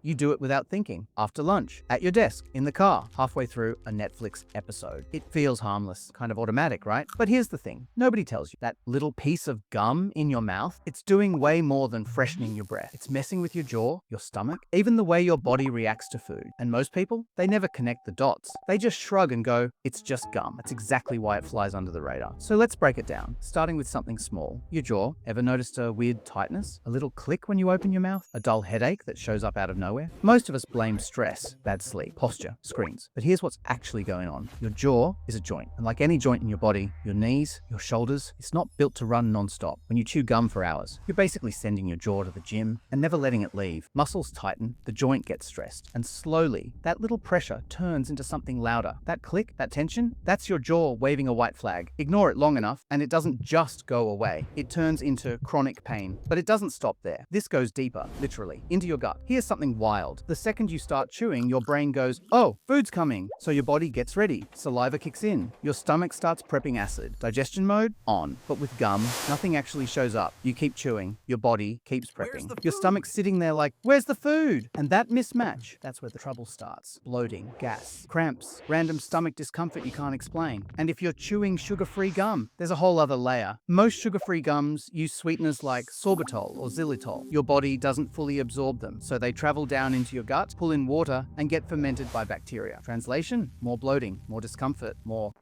You do it without thinking, after lunch, at your desk, in the car, halfway through a Netflix episode. It feels harmless, kind of automatic, right? But here's the thing, nobody tells you that little piece of gum in your mouth, it's doing way more than freshening your breath. It's messing with your jaw, your stomach, even the way your body reacts to food. And most people, they never connect the dots. They just shrug and go, it's just gum. That's exactly why it flies under the radar. So let's break it down, starting with something small. Your jaw. Ever noticed a weird tightness? A little click when you open your mouth? A dull headache that shows up out of nowhere? Most of us blame stress, bad sleep, posture, screens. But here's what's actually going on. Your jaw is a joint. And like any joint in your body, your knees, your shoulders, it's not built to run non-stop. When you chew gum for hours, you're basically sending your jaw to the gym and never letting it leave. Muscles tighten, the joint gets stressed, and slowly, that little pressure turns into something louder. That click, that tension, that's your jaw waving a white flag. Ignore it long enough, and it doesn't just go away. It turns into chronic pain. But it doesn't stop there. This goes deeper, literally, into your gut. Here's something wild. The second you start chewing, your brain goes, oh, food's coming. So your body gets ready. Saliva kicks in. Your stomach starts prepping acid. Digestion mode, on. But with gum, nothing actually shows up. You keep chewing. Your body keeps prepping. Your stomach's sitting there like, where's the food? And that mismatch, that's where the trouble starts. Bloating, gas, cramps, random stomach discomfort you can't explain. And if you're chewing sugar-free gum, there's a whole other layer. Most sugar-free gums use sweeteners like sorbitol or xylitol. Your body doesn't fully absorb them, so they travel down into your gut, pull in water, and get fermented by bacteria. Translation? More bloating, more discomfort, more,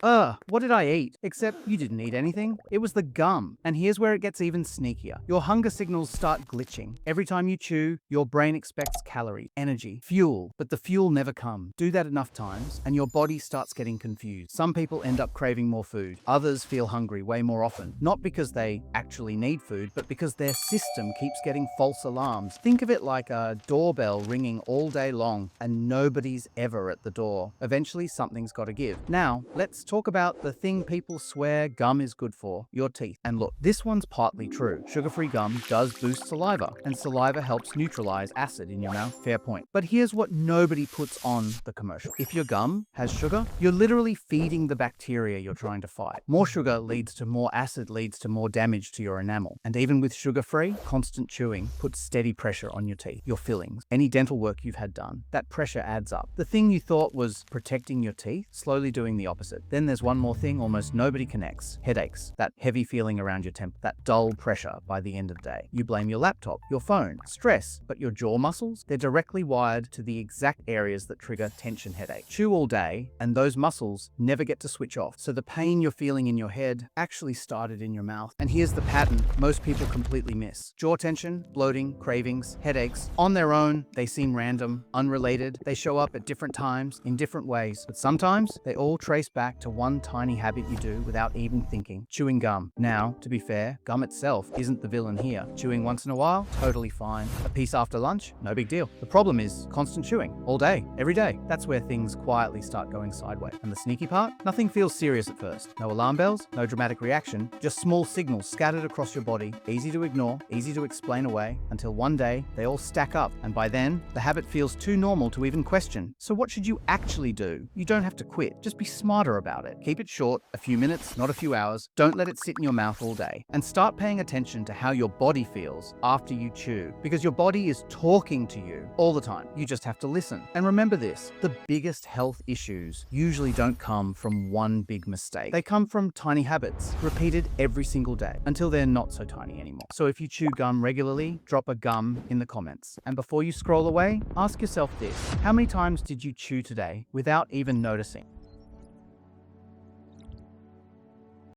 what did I eat? Except you didn't eat anything. It was the gum. And here's where it gets even sneakier. Your hunger signals start glitching. Every time you chew, your brain expects calories, energy, fuel, but the fuel never comes. Do that enough times, and your body starts getting confused. Some people end up craving more food. Others feel hungry way more often. Not because they actually need food, but because their system keeps getting false alarms. Think of it like a doorbell ringing all day long, and nobody's ever at the door. Eventually, something's got to give. Now, let's talk about the thing people swear gum is good for, your teeth. And look, this one's partly true. Sugar-free gum does boost saliva, and saliva helps neutralize acid in your mouth. Fair point. But here's what nobody puts on the commercial. If your gum has sugar, you're literally feeding the bacteria you're trying to fight. More sugar leads to more acid, leads to more damage to your enamel. And even with sugar-free, constant chewing puts steady pressure on your teeth, your fillings, any dental work you've had done. That pressure adds up. The thing you thought was protecting your teeth, slowly doing the opposite. Then there's one more thing almost nobody connects. Headaches, that heavy feeling around your temple, that dull pressure by the end of the day. You blame your laptop, your phone, stress, but your jaw muscles, they're directly wired to the exact areas that trigger tension headache. Chew all day, and those muscles never get to switch off. So the pain you're feeling in your head actually started in your mouth. And here's the pattern most people completely miss. Jaw tension, bloating, cravings, headaches. On their own, they seem random, unrelated. They show up at different times, in different ways. But sometimes, they all trace back to one tiny habit you do without even thinking. Chewing gum. Now, to be fair, gum itself isn't the villain here. Chewing once in a while, totally fine. A piece after lunch, no big deal. The problem is constant chewing, all day, every day. That's where things quietly start going sideways. And the sneaky part? Nothing feels serious at first. No alarm bells, no dramatic reaction, just small signals scattered across your body, easy to ignore, easy to explain away, until one day, they all stack up. And by then, the habit feels too normal to even question. So what should you actually do? You don't have to quit. Just be smarter about it. Keep it short, a few minutes, not a few hours. Don't let it sit in your mouth all day. And start paying attention to how your body feels after you chew. Because your body is talking to you all the time. You just have to listen. And remember this, the biggest health issues usually don't come from one big mistake. They come from tiny habits, repeated every single day, until they're not so tiny anymore. So if you chew gum regularly, drop a gum in the comments. And before you scroll away, ask yourself this, how many times did you chew today without even noticing?